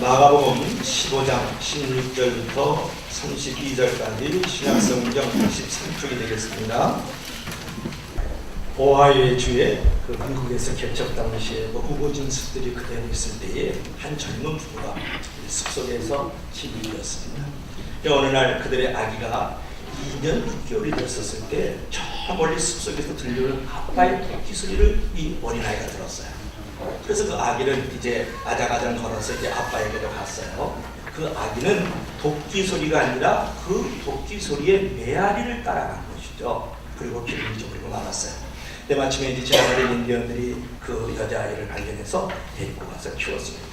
마가복음 15장 16절부터 32절까지 신약성경 13쪽이 되겠습니다. 오하이오의 주에 미국에서 개척 당시에 후보 진숙들이 그대로 있을 때에 한 젊은 부부가 숲속에서 집을 이었습니다. 어느 날 그들의 아기가 2년 6개월이 됐었을 때 저 멀리 숲속에서 들려오는 아빠의 토끼 소리를 이 어린아이가 들었어요. 그래서 그 아기를 이제 아장아장 걸어서 이제 아빠에게로 갔어요. 그 아기는 토끼 소리가 아니라 그 토끼 소리의 메아리를 따라간 것이죠. 그리고 길을 잊어버리고 말았어요. 때마침에 이제 지나가는 인디언들이 그 여자아이를 발견해서 데리고 가서 키웠습니다.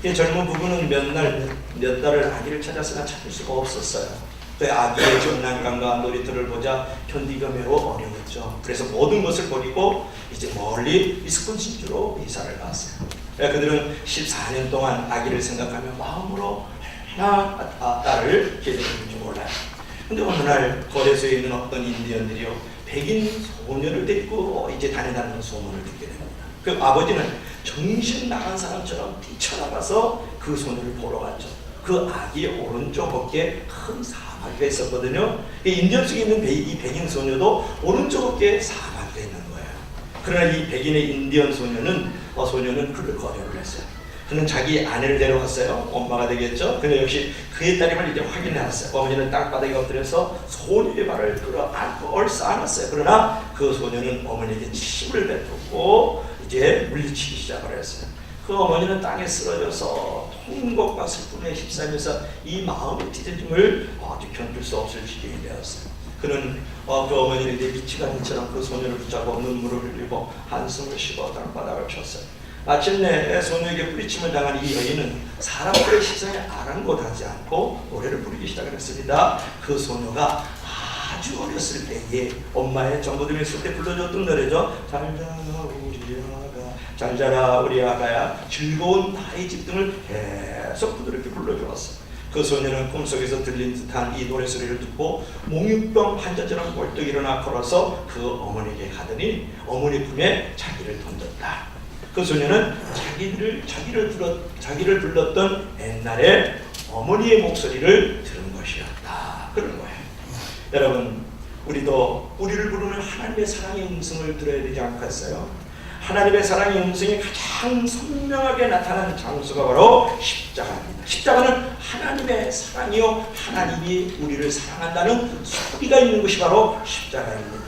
이 젊은 부부는 몇 달을 아기를 찾았으나 찾을 수가 없었어요. 그 아기의 장난감과 놀이터를 보자 견디기가 매우 어려웠죠. 그래서 모든 것을 버리고 이제 멀리 위스콘신주로 이사를 갔어요. 그들은 14년 동안 아기를 생각하며 마음으로 하나 딸을 기다리는지 몰라요. 근데 어느 날 거래소에 있는 어떤 인디언들이요, 백인 소녀를 데리고 이제 다닌다는 소문을 듣게 됩니다. 그 아버지는 정신 나간 사람처럼 뛰쳐나가서 그 소녀를 보러 갔죠. 그 아기의 오른쪽 어깨에 큰 사마귀가 있었거든요. 인디언 속에 있는 이 백인 소녀도 오른쪽 어깨에 사마귀가 있는 거예요. 그러나 이 백인의 인디언 소녀는 그를 거절을 했어요. 그는 자기 아내를 데려갔어요. 엄마가 되겠죠. 근데 역시 그의 딸임을 이제 확인해왔어요. 어머니는 땅바닥에 엎드려서 소녀의 발을 끌어안고 얼싸안았어요. 그러나 그 소녀는 어머니에게 침을 뱉었고 이제 물리치기 시작을 했어요. 그 어머니는 땅에 쓰러져서 통곡과 슬픔에 휩싸이면서 이 마음의 찢어짐을 아주 견딜 수 없을 지경이 되었어요. 그는 그 어머니는 이제 미치가니처럼 그 소녀를 붙잡고 눈물을 흘리고 한숨을 쉬고 땅바닥을 쳤어요. 마침내 소녀에게 뿌리침을 당한 이 여인은 사람들의 시선에 아랑곳하지 않고 노래를 부르기 시작했습니다. 그 소녀가 아주 어렸을 때에 엄마의 전부들이 있을 때 불러줬던 노래죠. 잘 자라 우리 아가야, 즐거운 나의 집 등을 계속 부드럽게 불러주었어. 그 소녀는 꿈속에서 들린 듯한 이 노래소리를 듣고 몽유병 환자처럼 벌떡 일어나 걸어서 그 어머니에게 가더니 어머니 품에 자기를 던졌다. 그 소녀는 자기를 불렀던 옛날에 어머니의 목소리를 들은 것이었다. 그런 거예요. 여러분, 우리도 우리를 부르는 하나님의 사랑의 음성을 들어야 되지 않겠어요? 하나님의 사랑의 음성이 가장 선명하게 나타나는 장소가 바로 십자가입니다. 십자가는 하나님의 사랑이요, 하나님이 우리를 사랑한다는 소리가 있는 것이 바로 십자가입니다.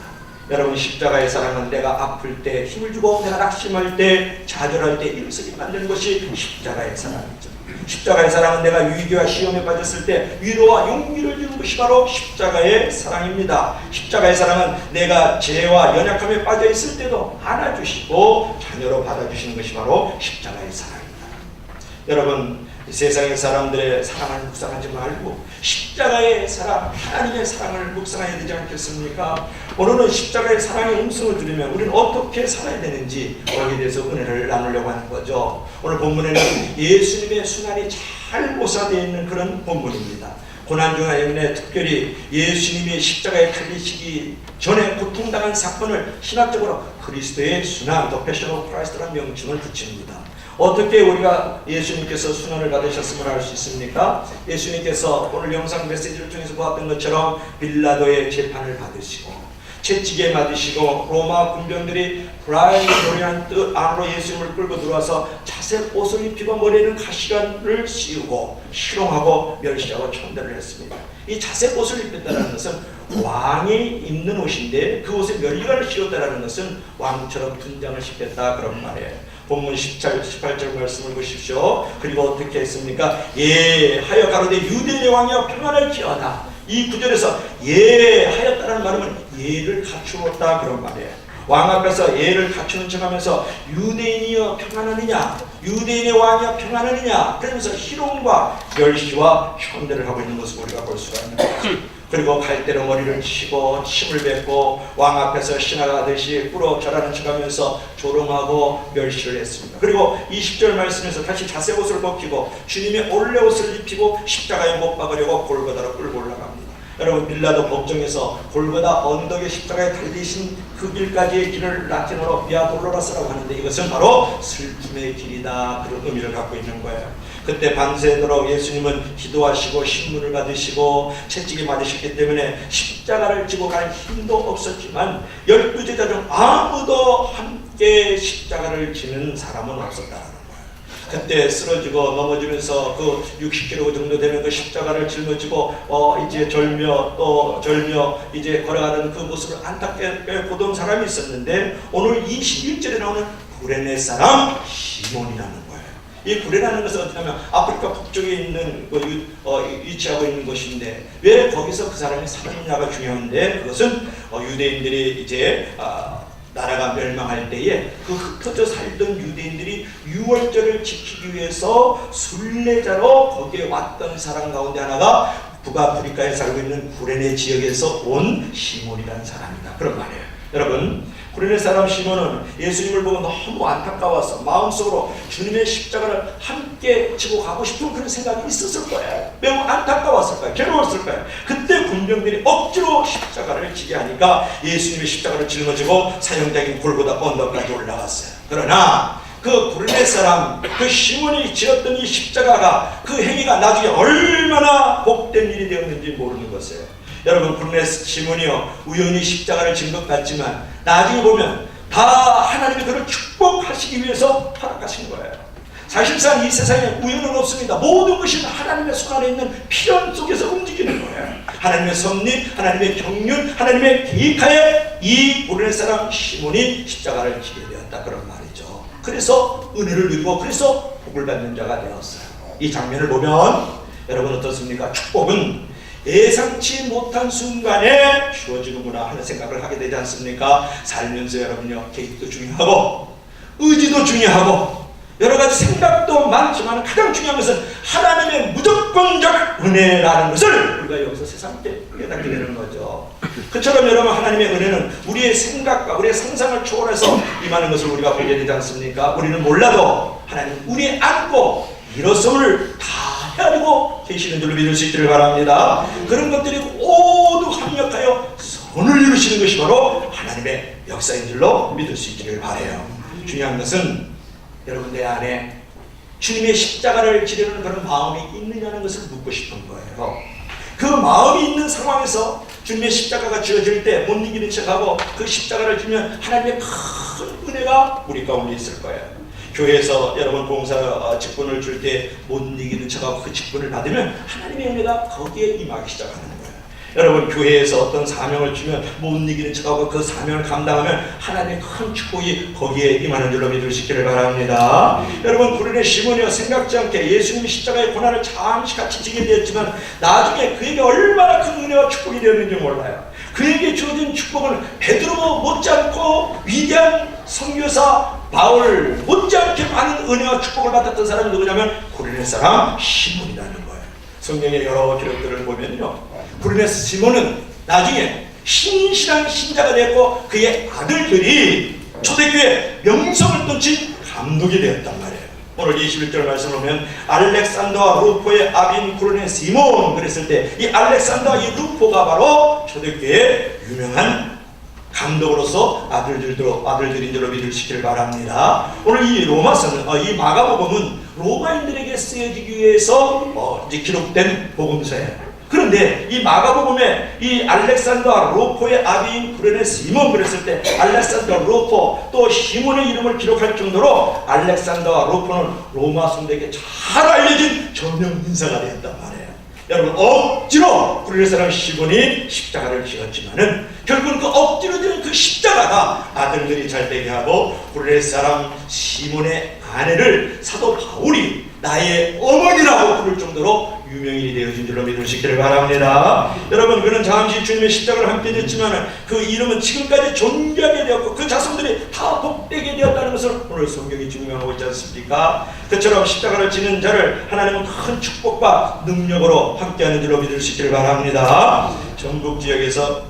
여러분, 십자가의 사랑은 내가 아플 때 힘을 주고 내가 낙심할 때 좌절할 때 일어서게 만드는 것이 십자가의 사랑이죠. 십자가의 사랑은 내가 위기와 시험에 빠졌을 때 위로와 용기를 주는 것이 바로 십자가의 사랑입니다. 십자가의 사랑은 내가 죄와 연약함에 빠져 있을 때도 안아주시고 자녀로 받아주시는 것이 바로 십자가의 사랑입니다. 여러분, 세상의 사람들의 사랑을 묵상하지 말고 십자가의 사랑, 하나님의 사랑을 묵상해야 되지 않겠습니까? 오늘은 십자가의 사랑의 음성을 들으면 우리는 어떻게 살아야 되는지 거기에 대해서 은혜를 나누려고 하는 거죠. 오늘 본문에는 예수님의 순환이 잘 묘사되어 있는 그런 본문입니다. 고난중하여인에 특별히 예수님이 십자가에 달리시기 전에 고통당한 사건을 신학적으로 그리스도의 순환, The Passion of Christ라는 명칭을 붙입니다. 어떻게 우리가 예수님께서 순환을 받으셨음을 알 수 있습니까? 예수님께서 오늘 영상 메시지를 통해서 보았던 것처럼 빌라도의 재판을 받으시고 채찍에 맞으시고 로마 군병들이 브라이도리한 뜻 안으로 예수님을 끌고 들어와서 자색 옷을 입히고 머리에는 가시관을 씌우고 희롱하고 멸시하고 천대를 했습니다. 이 자색 옷을 입혔다는 것은 왕이 입는 옷인데 그 옷에 멸리관을 씌웠다는 것은 왕처럼 분장을 시켰다, 그런 말이에요. 본문 18절 말씀을 보십시오. 그리고 어떻게 했습니까? 하여 가로되 유대인의 왕이여 평안을 기하다. 이 구절에서 하였다는 말은 예를 갖추었다, 그런 말이에요. 왕 앞에서 예를 갖추는 척하면서 유대인이여 평안하느냐, 유대인의 왕이여 평안하느냐, 그러면서 희롱과 멸시와 현대를 하고 있는 것을 우리가 볼 수가 있는 거죠. 그리고 갈대로 머리를 치고 침을 뱉고 왕 앞에서 신하가듯이 꿇어 절하는 척하면서 조롱하고 멸시를 했습니다. 그리고 20절 말씀에서 다시 자색 옷을 벗기고 주님의 올레 옷을 입히고 십자가에 못 박으려고 골고다로 끌고 올라갑니다. 여러분, 빌라도 법정에서 골고다 언덕의 십자가에 달리신 그 길까지의 길을 라틴어로 비아 돌로라스라고 하는데 이것은 바로 슬픔의 길이다, 그런 의미를 갖고 있는 거예요. 그때 밤새도록 예수님은 기도하시고 신문을 받으시고 채찍이 맞으셨기 때문에 십자가를 지고 갈 힘도 없었지만 12제자 중 아무도 함께 십자가를 지는 사람은 없었다는 거예요. 그때 쓰러지고 넘어지면서 그 60kg 정도 되는 그 십자가를 짊어지고 이제 절며 또 절며 이제 걸어가는 그 모습을 안타깝게 보던 사람이 있었는데, 오늘 21절에 나오는 구레네 사람 시몬이라는 거예요. 이 구레라는 것은 어떻게하면 아프리카 북쪽에 있는 위치하고 있는 곳인데, 왜 거기서 그 사람이 살았느냐가 중요한데, 그것은 유대인들이 이제 나라가 멸망할 때에 그 흩어져 살던 유대인들이 유월절을 지키기 위해서 순례자로 거기에 왔던 사람 가운데 하나가 북아프리카에 살고 있는 구레네 지역에서 온 시몬이라는 사람이다, 그런 말이에요. 여러분, 구레네 사람 시몬은 예수님을 보고 너무 안타까워서 마음속으로 주님의 십자가를 함께 지고 가고 싶은 그런 생각이 있었을 거예요. 매우 안타까웠을 거예요. 괴로웠을 거예요. 그때 군병들이 억지로 십자가를 지게 하니까 예수님의 십자가를 짊어지고 사형장인 골고다 언덕까지 올라갔어요. 그러나 그 구레네 사람, 그 시몬이 지었던 이 십자가가, 그 행위가 나중에 얼마나 복된 일이 되었는지 모르는 것이에요. 여러분, 구레네 시몬이요, 우연히 십자가를 진 것 같지만 나중에 보면 다 하나님이 그를 축복하시기 위해서 허락하신 거예요. 사실상 이 세상에 우연은 없습니다. 모든 것이 하나님의 손 안에 있는 필연 속에서 움직이는 거예요. 하나님의 섭리, 하나님의 경륜, 하나님의 계획하에 이 구레네 사람 시몬이 십자가를 지게 되었다, 그런 말이죠. 그래서 은혜를 누리고 그래서 복을 받는 자가 되었어요. 이 장면을 보면 여러분 어떻습니까? 축복은 예상치 못한 순간에 주어지는구나 하는 생각을 하게 되지 않습니까? 살면서 여러분요, 계획도 중요하고 의지도 중요하고 여러 가지 생각도 많지만 가장 중요한 것은 하나님의 무조건적 은혜라는 것을 우리가 여기서 새삼게 깨닫게 되는 거죠. 그처럼 여러분, 하나님의 은혜는 우리의 생각과 우리의 상상을 초월해서 임하는 것을 우리가 보게 되지 않습니까? 우리는 몰라도 하나님 우리에 안고 일어섬을 다 헤아리고 계시는 줄로 믿을 수 있기를 바랍니다. 그런 것들이 모두 합력하여 선을 이루시는 것이 바로 하나님의 역사인 줄로 믿을 수 있기를 바라요. 중요한 것은 여러분, 내 안에 주님의 십자가를 지르는 그런 마음이 있느냐는 것을 묻고 싶은 거예요. 그 마음이 있는 상황에서 주님의 십자가가 쥐어질 때 못 이기는 척하고 그 십자가를 지면 하나님의 큰 은혜가 우리 가운데 있을 거예요. 교회에서 여러분 봉사 직분을 줄 때 못 이기는 척하고 그 직분을 받으면 하나님의 은혜가 거기에 임하기 시작하는 거예요. 여러분, 교회에서 어떤 사명을 주면 못 이기는 척하고 그 사명을 감당하면 하나님의 큰 축복이 거기에 임하는 줄로 믿을 수 있기를 바랍니다. 여러분, 구레네 시몬이요, 생각지 않게 예수님이 십자가의 고난을 잠시 같이 지게 되었지만 나중에 그에게 얼마나 큰 은혜와 축복이 되었는지 몰라요. 그에게 주어진 축복은 베드로 못지않고 위대한 선교사 바울 못지않게 많은 은혜와 축복을 받았던 사람이 누구냐면 구레네 사람 시몬이라는 거예요. 성경의 여러 기록들을 보면요, 구레네 시몬은 나중에 신실한 신자가 되었고 그의 아들들이 초대교회 명성을 떨친 감독이 되었단 말이에요. 오늘 21절 말씀을 보면 알렉산더와 루포의 아비인 구레네 시몬 그랬을 때 이 알렉산더와 이 루포가 바로 초대교회의 유명한 감독으로서 아들들인 줄로 믿을 수 있기를 바랍니다. 오늘 이 로마서는 이 마가복음은 로마인들에게 쓰여지기 위해서 이제 기록된 복음서예요. 그런데 이 마가복음에 이 알렉산더와 루포의 아비인 구레네 시몬 그랬을 때 알렉산더와 루포 또 시몬의 이름을 기록할 정도로 알렉산더와 루포는 로마 성도에게 잘 알려진 저명 인사가 되었단 말이에요. 여러분, 억지로 구레네 사람 시몬이 십자가를 지었지만은 결국은 그 억지로 지은 그 십자가가 아들들이 잘 되게 하고 구레네 사람 시몬의 아내를 사도 바울이 나의 어머니라고 부를 정도로 유명인이 되어진 줄로 믿을 수 있기를 바랍니다. 여러분, 그는 잠시 주님의 십자가를 함께 졌지만 그 이름은 지금까지 존귀하게 되었고 그 자손들이 다 복되게 되었다는 것을 오늘 성경이 증명하고 있지 않습니까? 그처럼 십자가를 지는 자를 하나님은 큰 축복과 능력으로 함께하는 줄로 믿을 수 있기를 바랍니다. 전국 지역에서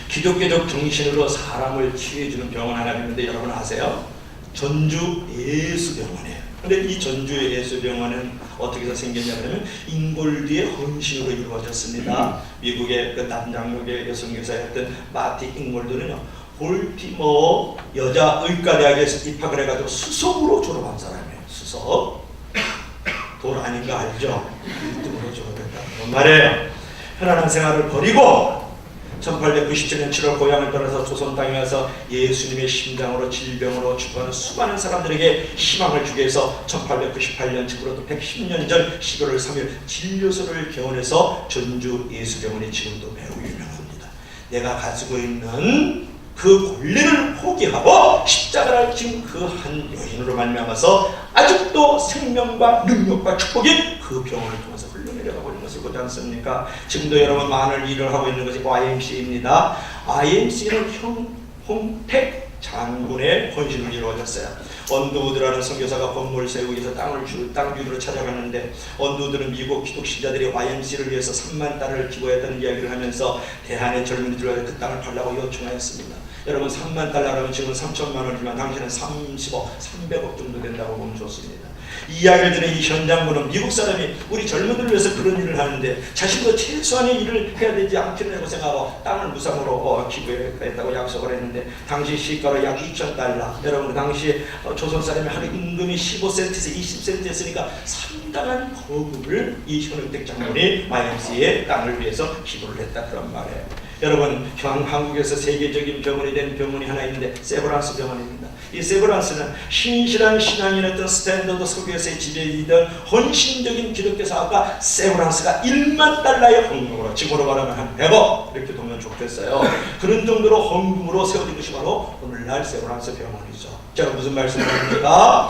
기독교적 정신으로 사람을 치유해주는 병원 하나 있는데 여러분 아세요? 전주 예수병원이에요. 근데 이 전주의 예수병원은 어떻게 해서 생겼냐면 인골드의 헌신으로 이루어졌습니다. 미국의 그 남장역의 여성교사였던 마티 잉골드는요, 볼티모어 여자 의과대학에서 입학을 해가지고 수석으로 졸업한 사람이에요. 수석. 돈 아닌가 알죠? 1등으로 줘야 된다는 말이에요. 편안한 생활을 버리고 1897년 7월 고향을 떠나서 조선 땅에 와서 예수님의 심장으로 질병으로 죽어가는 수많은 사람들에게 희망을 주기 위해서 1898년 지금으로부터 110년 전 11월 3일 진료소를 개원해서 전주 예수병원이 지금도 매우 유명합니다. 내가 가지고 있는 그 권리를 포기하고 십자가를 진 그 한 여인으로 말미암아서 아직도 생명과 능력과 축복이 그 병원을 통해서 흘러내려가고 있는 것을 보지 않습니까? 지금도 여러분 많은 일을 하고 있는 것이 YMCA입니다. YMCA는 홍택 장군의 헌신으로 이루어졌어요. 언더우드라는 선교사가 건물을 세우기 위해서 땅 주인으로 찾아갔는데 언더우드는 미국 기독신자들이 YMCA를 위해서 3만 달러를 기부했다는 이야기를 하면서 대한의 젊은이들과 그 땅을 팔라고 요청하였습니다. 여러분 3만 달러라면 지금 3천만 원이지만 당시는 30억, 300억 정도 된다고 보면 좋습니다. 이 이야기를 들은 이 현장군은 미국 사람이 우리 젊은이들을 위해서 그런 일을 하는데 자신도 최소한의 일을 해야 되지 않겠냐고 생각하고 땅을 무상으로 기부했다고 약속을 했는데 당시 시가로 약 2,000달러. 여러분 그 당시 조선 사람이 하루 임금이 15센트에서 20센트였으니까 상당한 거금을 이 현은택 장군이 YMCA의 땅을 위해서 기부를 했다 그런 말이에요. 여러분 한국에서 세계적인 병원이 된 병원이 하나 있는데 세브란스 병원입니다. 이 세브란스는 신실한 신앙인이었던 스탠더드 설교에서의 지배이던 헌신적인 기독교사가 세브란스가 1만 달러의 헌금으로 지금으로 말하면 한 100억 이렇게 보면 좋겠어요. 그런 정도로 헌금으로 세워진 것이 바로 오늘날 세브란스 병원이죠. 제가 무슨 말씀을 합니까?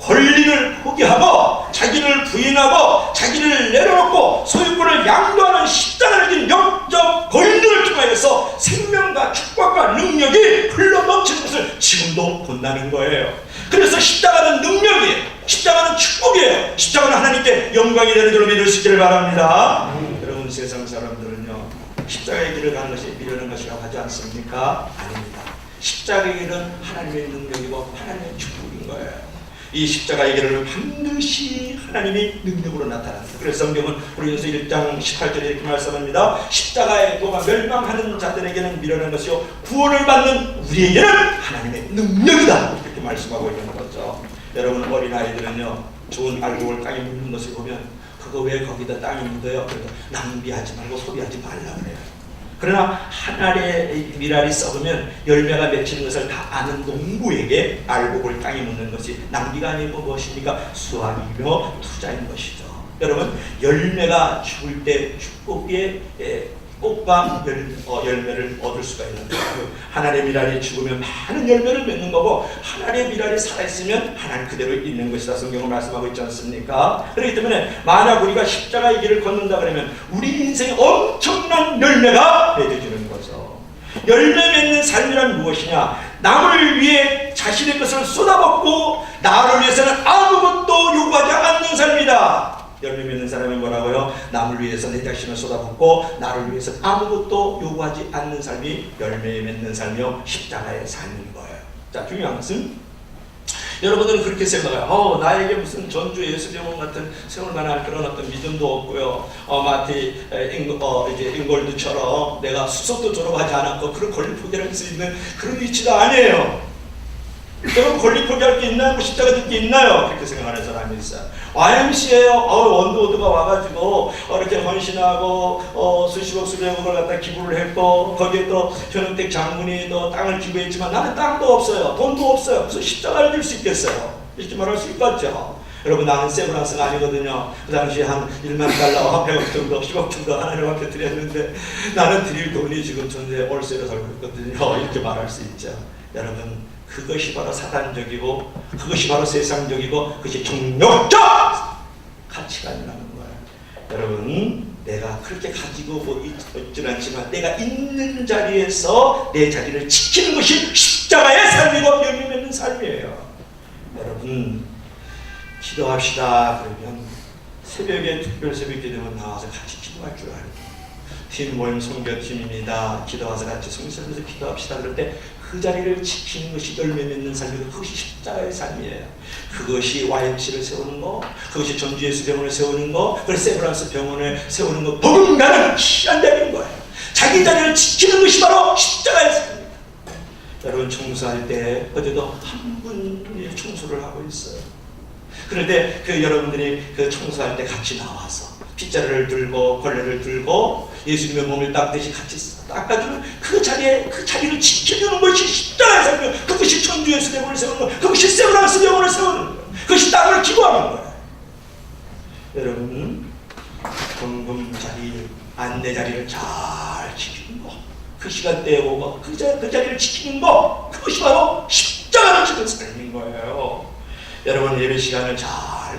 권리를 포기하고 자기를 부인하고 자기를 내려놓고 소유권을 양도하는 십자가를 진 영적 권리를 통하여서 생명과 축복과 능력이 흘러넘치는 것을 지금도 본다는 거예요. 그래서 십자가는 능력이에요. 십자가는 축복이에요. 십자가는 하나님께 영광이 되는 줄로 믿을 수 있기를 바랍니다. 여러분 세상 사람들은요 십자가의 길을 가는 것이 미련한 것이라고 하지 않습니까? 아닙니다. 십자가의 길은 하나님의 능력이고 하나님의 축복인 거예요. 이 십자가의 길은 반드시 하나님이 능력으로 나타납니다. 그래서 성경은 고린도서 1장 18절에 이렇게 말씀합니다. 십자가의 도가 멸망하는 자들에게는 미련한 것이요 구원을 받는 우리에게는 하나님의 능력이다 이렇게 말씀하고 있는 거죠. 여러분 어린아이들은요 좋은 알곡을 땅에 묻는 것을 보면 그거 왜 거기다 땅에 묻어요? 그래서 낭비하지 말고 소비하지 말라고 그래요. 그러나 한 알의 밀알이 썩으면 열매가 맺히는 것을 다 아는 농부에게 알곡을 땅에 묻는 것이 낭비가 아니고 무엇입니까? 수확이며 투자인 것이죠. 여러분 열매가 죽을 때 축복의 꽃과 열매를 얻을 수가 있는 거예요. 하나님의 밀알이 죽으면 많은 열매를 맺는 거고 하나님의 밀알이 살아있으면 하나님 그대로 있는 것이다. 성경은 말씀하고 있지 않습니까? 그렇기 때문에 만약 우리가 십자가의 길을 걷는다 그러면 우리 인생에 엄청난 열매가 맺어지는 거죠. 열매 맺는 삶이란 무엇이냐? 남을 위해 자신의 것을 쏟아붓고 나를 위해서는 아무것도 요구하지 않는 삶이다. 열매 맺는 사람이 뭐라고요? 남을 위해서 내 자신을 쏟아붓고 나를 위해서 아무것도 요구하지 않는 삶이 열매 맺는 삶이요 십자가의 삶인 거예요. 자, 중요한 것은 여러분들은 그렇게 생각해요. 나에게 무슨 전주 예수병원 같은 세울 만한 그런 어떤 믿음도 없고요. 마티 잉골드처럼 내가 수석도 졸업하지 않았고 그런 권리 포기를 할 수 있는 그런 위치도 아니에요. 여러분 권리 포기할 게 있나요? 십자가 질 게 있나요? 그렇게 생각하는 사람이 있어요. YMCA에요. 원더우드가 와가지고 이렇게 헌신하고 수십억 수백억을 갖다 기부를 했고 거기에 또 현은택 장군이 또 땅을 기부했지만 나는 땅도 없어요. 돈도 없어요. 그래서 십자가를 들 수 있겠어요. 이렇게 말할 수 있겠죠. 여러분 나는 세브란스가 아니거든요. 그 당시에 한 1만 달러, 100억 정도, 10억 정도 하나님 앞에 드렸는데 나는 드릴 돈이 지금 전세 월세로 살고 있거든요. 이렇게 말할 수 있죠. 여러분 그것이 바로 사단적이고 그것이 바로 세상적이고 그것이 종력적 가치관이라는 거예요. 여러분 내가 그렇게 가지고 있지는 않지만 내가 있는 자리에서 내 자리를 지키는 것이 십자가의 삶이고 열매 맺는 삶이에요. 여러분 기도합시다 그러면 새벽에 특별 새벽 기도면 나와서 같이 기도할 줄 알고 팀 모임 선교팀입니다. 기도와서 같이 성실해서 기도합시다 그럴 때 그 자리를 지키는 것이 열매 맺는 삶이고 그것이 십자가의 삶이에요. 그것이 YMC를 세우는 거, 그것이 전주 예수병원을 세우는 거, 그래서 세브란스 병원을 세우는 거 누군가는 시한 자리인 거예요. 자기 자리를 지키는 것이 바로 십자가의 삶입니다. 여러분 청소할 때 어제도 한 분이 청소를 하고 있어요. 그런데 그 여러분들이 그 청소할 때 같이 나와서 빗자루를 들고 걸레를 들고 예수님의 몸을 닦듯이 같이 닦아주는 그 자리를 지켜주는 것이 십자가에서 그것이 천주에서 영혼을 세우는 것, 그것이 세브란스 영혼을 세우는 것, 그것이 땅을 기부하는 거예요. 여러분, 헌금 자리, 안내 자리를 잘 지키는 것, 그 시간대에 오고 그 자리를 지키는 것, 그것이 바로 십자가를 지키는 삶인 거예요. 여러분, 예배 시간을 잘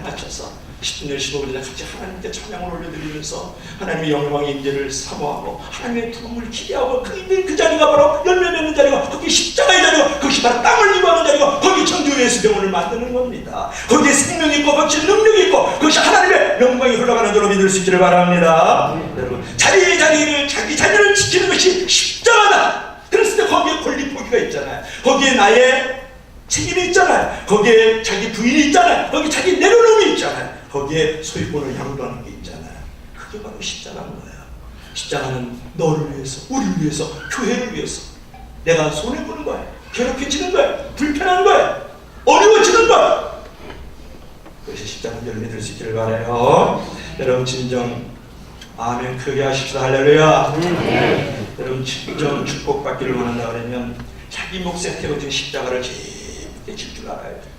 맞춰서 10분을 15분이나 같이 하나님께 찬양을 올려드리면서 하나님의 영광의 임재를 사모하고 하나님의 부름을 기대하고 그 자리가 바로 열매 맺는 자리가, 거기 십자가의 자리가, 그것이 바로 땅을 이루하는 자리가, 거기 천주 예수 병원을 만드는 겁니다. 거기에 생명이 있고 거기에 능력이 있고 그것이 하나님의 영광이 흘러가는 줄로 믿을 수 있기를 바랍니다. 여러분, 자리를 자기 자리를 지키는 것이 십자가다. 그랬을 때 거기에 권리 포기가 있잖아요. 거기에 나의 책임이 있잖아요. 거기에 자기 부인이 있잖아요. 거기에 자기 내려놓음이 있잖아요. 거기에 소유권을 양도하는 게 있잖아요. 그게 바로 십자가인 거예요. 십자가는 너를 위해서, 우리를 위해서, 교회를 위해서 내가 손해보는 거예요. 괴롭혀지는 거예요. 불편한 거예요. 어려워지는 거예요. 그것이 십자가인 줄 믿을 수 있기를 바라요. 여러분, 진정 아멘 크게 하십시다. 할렐루야. 여러분, 진정 축복받기를 원한다 그러면 자기 몫에 태워진 십자가를 깊게 질 줄 알아야 돼요.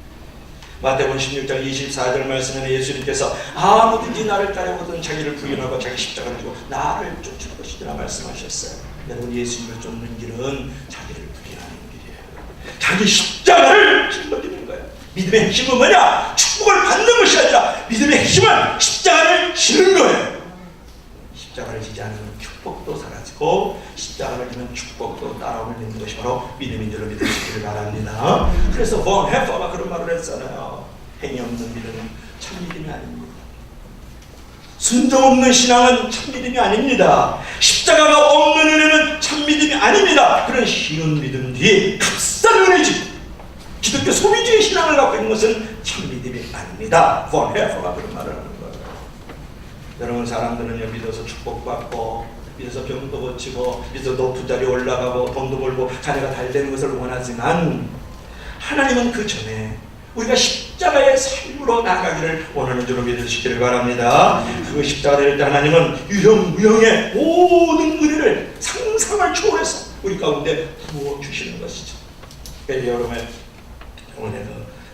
마태복음 16장 24절 말씀에는 예수님께서 아무든지 나를 따르거든 자기를 부인하고 자기 십자가를 지고 나를 쫓을 것이라 말씀하셨어요. 여러분, 예수님을 쫓는 길은 자기를 부인하는 길이에요. 자기 십자가를 짊어지는 거예요. 믿음의 핵심은 뭐냐? 축복을 받는 것이 아니라 믿음의 핵심은 십자가를 지는 거예요. 십자가를 지지 않으면 축복도 사라지고 십자가를 지면 축복도 따라올리는 것이 바로 믿음인 줄로 믿으시기를 바랍니다. 그래서 본헤퍼가 그런 말을 했잖아요. 행위 없는 믿음은 참 믿음이 아닙니다. 순종 없는 신앙은 참 믿음이 아닙니다. 십자가가 없는 은혜는 참 믿음이 아닙니다. 그런 쉬운 믿음 뒤에 값싼 은혜지, 기독교 소비주의 신앙을 갖고 있는 것은 참 믿음이 아닙니다. 본헤퍼가 그런 말을 하는 거예요. 여러분, 사람들은요, 믿어서 축복받고 믿어서 병도 고치고 믿어서 높은 자리에 올라가고 돈도 벌고 자녀가 잘 되는 것을 원하지만 하나님은 그 전에 우리가 십자가의 삶으로 나가기를 원하는 줄로 믿으시기를 바랍니다. 그 십자가를 때 하나님은 유형무형의 모든 은혜를 상상을 초월해서 우리 가운데 부어주시는 것이죠. 여러분의 오늘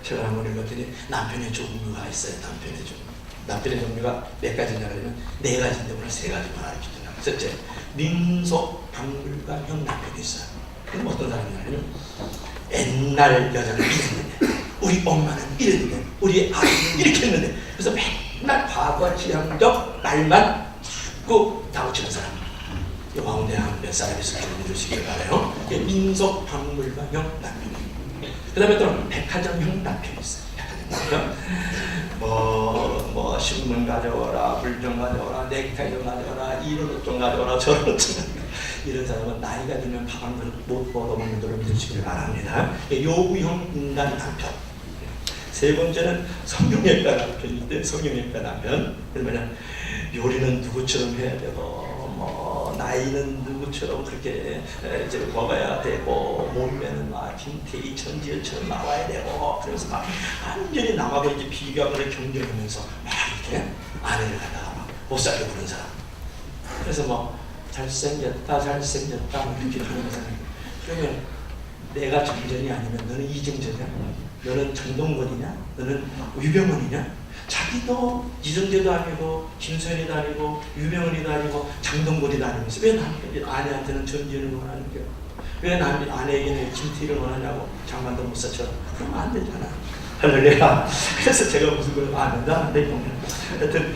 제가 한번 읽었더니 남편의 종류가 있어요. 남편의 종류가 몇 가지냐 그러면 네 가지인데 오늘 세 가지만 알려주잖아요. 첫째, 민속 박물관형 남편이 있어요. 그럼 어떤 사람이냐면 옛날 여자는 이랬는데, 우리 엄마는 이랬는데, 우리 아이는 이렇게 했는데, 그래서 맨날 과거 지향적 말만 자꾸 다고치는 사람. 이 가운데 한 몇 사람이 있을 줄 믿으시길 바라요. 민속 박물관형 남편이. 그 다음에 또 백화점형 남편이 있어요. 뭐 신문 가져와라, 물좀 가져와라, 넥타이 좀 가져와라, 이런 옷 좀 가져와라, 저런 옷 좀 가져와라. 이런 사람은 나이가 들면 밥 한 그릇 못 벌어먹는 걸로 믿으시길 바랍니다. 요구형 인간 남편. 세 번째는 성형외과 남편인데, 성형외과 남편. 그러면 요리는 누구처럼 해야 되고, 나이는 누구처럼 그렇게 이제 먹어야 되고, 몸매는 막 김태희 전지현처럼 나와야 되고, 그래서 막 완전히 남하고 이제 비교하고 경쟁하면서 막 이렇게 아내를 갖다가 막 못 살게 부른 사람. 그래서 뭐 잘생겼다 이렇게 하는 사람. 그러면 내가 정전이 아니면 너는 이정전이야? 너는 정동건이냐? 너는 유병헌이냐? 자기도 이정재도 아니고 김소연이도 아니고 유병헌이도 아니고 장동건이도 아니면서 왜 남편이 아내한테는 전지현을 원하는 거야? 왜 아내에게는 김태희를 원하냐고, 장만도 목사처럼. 그러면 안 되잖아. 할렐루야. 그래서 제가 무슨 걸 아는다? 하여튼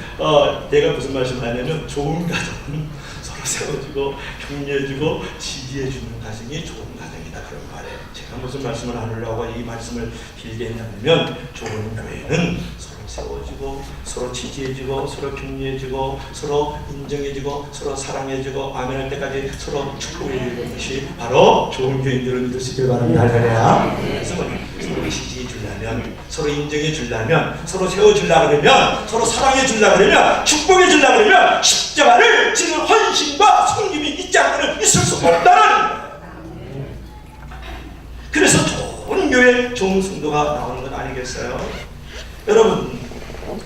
내가 무슨 말씀을 하냐면, 좋은 가정은 서로 세워주고 격려해주고 지지해주는 가정이 좋은 가정이다, 그런 말이에요. 제가 무슨 말씀을 하려고 이 말씀을 길게 했냐면, 좋은 교회는 서로 세워주고 서로 지지해주고 서로 격려해주고 서로 인정해주고 서로 사랑해주고 아멘할 때까지 서로 축복해주는 것이 바로 좋은 교회인 줄을 믿을 수 있길 바랍니다. 그래서 서로 지지해주려면, 서로 인정해주려면, 서로 세워주려고 그러면, 서로 사랑해주려고 그러면, 축복해주려고 그러면 십자가를 지는 헌신과 섬김이 있지 않고는 있을 수 없다는 거예요. 그래서 좋은 교회, 좋은 성도가 나오는 건 아니겠어요? 여러분,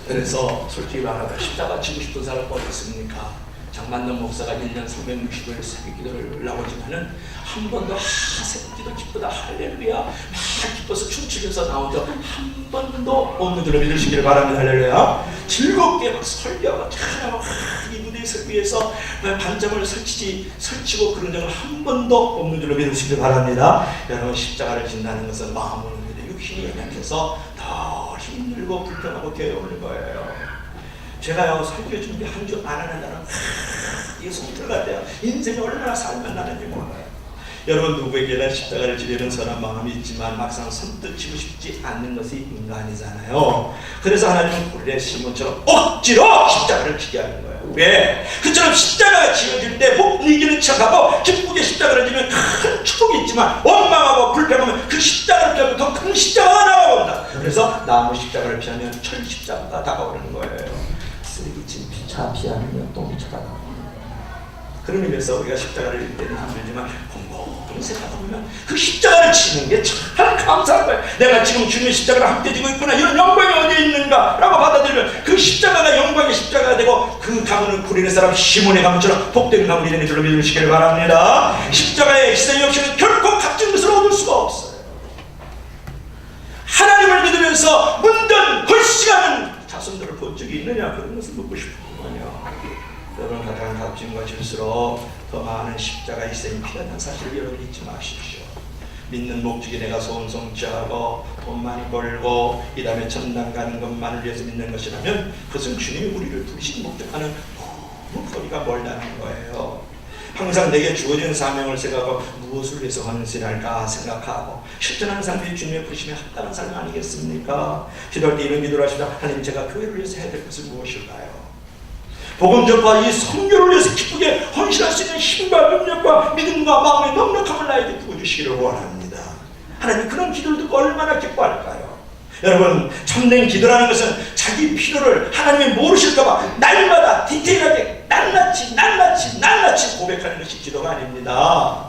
그래서 솔직히 말하면 십자가 지고 싶은 사람 어디 있습니까? 장만동 목사가 1년 365일 새벽 기도를 나오지만은 한 번도 새벽 기도 기쁘다 할렐루야 막 기뻐서 춤추면서 나온 적 한 번도 없는 줄로 믿으시기를 바랍니다. 할렐루야. 즐겁게 막 설교하고 찬양하고 이 무대 위에서 반점을 설치고 그런 적은 한 번도 없는 줄로 믿으시기를 바랍니다. 여러분, 십자가를 진다는 것은 마음은 없는데 육신이 연약해서 더 힘들고 불편하고 괴로운 거예요. 제가요, 설교 준비 한 주 안 하는 날은 이게 속 들어갔대요. 인생이 얼마나 살면 나는지 몰라요. 여러분, 누구에게나 십자가를 지려는 선한 마음이 있지만 막상 선뜻 지고 싶지 않는 것이 인간이잖아요. 그래서 하나님은 고릴의 시몬처럼 억지로 십자가를 지게 하는 거예요. 왜? 그처럼 십자가가 지어질 때 못 이기는 척하고 기쁘게 십자가를 지면 큰 축복이 있지만 원망하고 불평하면 그 십자가를 피하면 더 큰 십자가가 나온다. 그래서 나무 십자가를 피하면 철 십자가가 다가오는 거예요. 쓰레기집 차 피하면 똥차가 나옵니다. 그런 의미에서 우리가 십자가를 질 때는 힘들지만 곰곰이 생각해보면 그 십자가를 지는 게 참 감사한 거예요. 내가 지금 주님의 십자가를 함께 지고 있구나, 이런 영광이 어디에 있는가 라고 받아들이면 그 십자가가 영광의 십자가가 되고 그 가문은 구린의 사람 시몬의 가문처럼 복된 가문이 되는 줄로 믿으시기를 바랍니다. 십자가의 희생이 없이는 결코 값진 것을 얻을 수가 없어요. 하나님을 믿으면서 문전 헐시가는 자손들을 본 적이 있느냐, 그런 것을 묻고 싶은군요. 여러분, 가장 값진 것일수록 더 많은 십자가 희생이 필요하다는 사실을 여러분 잊지 마십시오. 믿는 목적이 내가 소원 성취하고 돈 많이 벌고 이 다음에 천당 가는 것만을 위해서 믿는 것이라면 그것은 주님이 우리를 부르신 목적과는 너무 거리가 멀다는 거예요. 항상 내게 주어진 사명을 생각하고 무엇을 위해서 헌신할까 생각하고 실천하는 삶이 주님의 부르심에 합당한 삶 아니겠습니까? 기도할 때 이런 기도를 하시다. 하나님, 제가 교회를 위해서 해야 될 것은 무엇일까요? 복음 전파 이 선교를 위해서 기쁘게 헌신할 수 있는 힘과 능력과 믿음과 마음의 넉넉함을 나에게 부어주시기를 원합니다. 하나님, 그런 기도를 듣고 얼마나 기뻐할까요? 여러분, 참된 기도라는 것은 자기 필요를 하나님이 모르실까봐 날마다 디테일하게 낱낱이 고백하는 것이 기도가 아닙니다.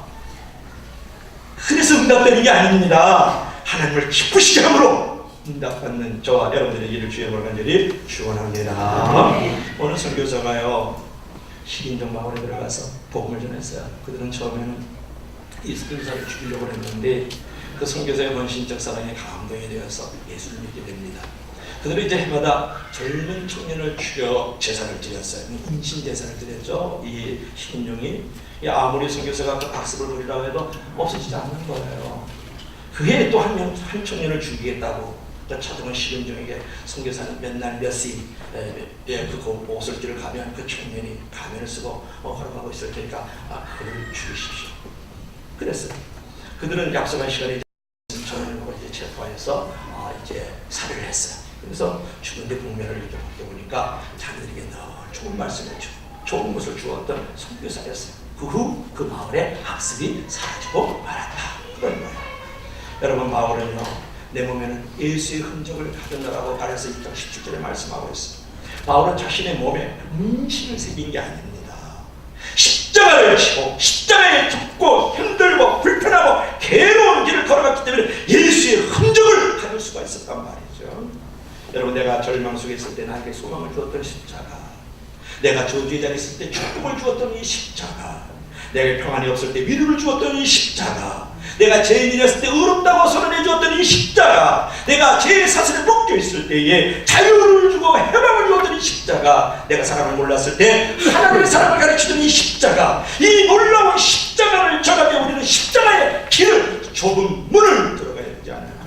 그래서 응답되는 게 아닙니다. 하나님을 기쁘시게 함으로 응답받는 저와 여러분들의 일을 주의 간절히 축원합니다. 어느 선교사가요, 식인종 마을에 들어가서 복음을 전했어요. 그들은 처음에는 이 선교사를 죽이려고 했는데 그 선교사의 헌신적 사랑에 감동이 되어서 예수를 믿게 됩니다. 그들은 이제 해마다 젊은 청년을 죽여 제사를 드렸어요. 임신 제사를 드렸죠. 이 식인종이 아무리 선교사가 그 악습을 부리라고 해도 없어지지 않는 거예요. 그해 또 한 청년을 죽이겠다고 찾아온 식인종에게 선교사는 몇 날 몇시 그 오솔길을 가면 그 청년이 가면을 쓰고 걸어가고 있을 테니까 그를 죽이십시오. 그랬어요. 그들은 약속한 시간에 청년을 이제 체포해서 이제 살해를 했어요. 그래서 죽은데 복면을 이렇게 보니까 자기들에게 늘 좋은 말씀을 주고 좋은 것을 주었던 선교사였어요. 그 후 그 마을에 학습이 사라지고 말았다. 그런 거예요. 여러분, 바울은요, 내 몸에는 예수의 흔적을 가졌다라고 가려서 1장 17절에 말씀하고 있습니다. 바울은 자신의 몸에 문신을 새긴 게 아닙니다. 십자가를 지고 십자가에 좁고 힘들고 불편하고 괴로운 길을 걸어갔기 때문에 예수의 흔적을 가질 수가 있었단 말이죠. 여러분, 내가 절망 속에 있을 때 나에게 소망을 주었던 십자가, 내가 저주의 자리에 있을 때 축복을 주었던 이 십자가, 내게 평안이 없을 때 위로를 주었던 이 십자가, 내가 죄인이었을 때 의롭다고 선언해 주었던 이 십자가, 내가 죄의 사슬에 묶여 있을 때에 자유를 주고 해방을 주었던 이 십자가, 내가 사랑을 몰랐을 때 하나님의 사랑을 가르치던 이 십자가, 이 놀라운 십자가를 전하며 우리는 십자가의 길을, 좁은 문을 들어가야 되지 않을까요?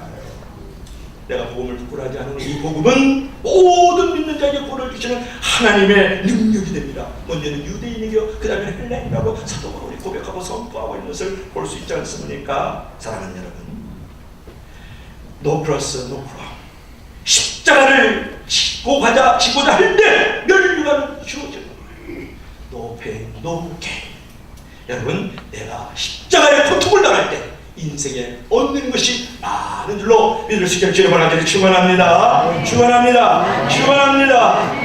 내가 복음을 부끄러워하지 않은 이 복음은 모든 믿는 자에게 구원을 주시는 하나님의 능력이 됩니다. 먼저는 유대인이요, 그 다음에 헬라인이라고 사도 바울이 고백하고 선포하고 있는 것을 볼 수 있지 않습니까? 사랑하는 여러분, no cross, no crown. 십자가를 지고자 할 때 멸류관은 주어지는 거예요. No pain, no gain. 여러분, 내가 십자가의 고통을 당할 때 인생에 얻는 것이 많은 줄로 믿을 수 있기를 주님을 간절히 축원합니다. 축원합니다. 축원합니다.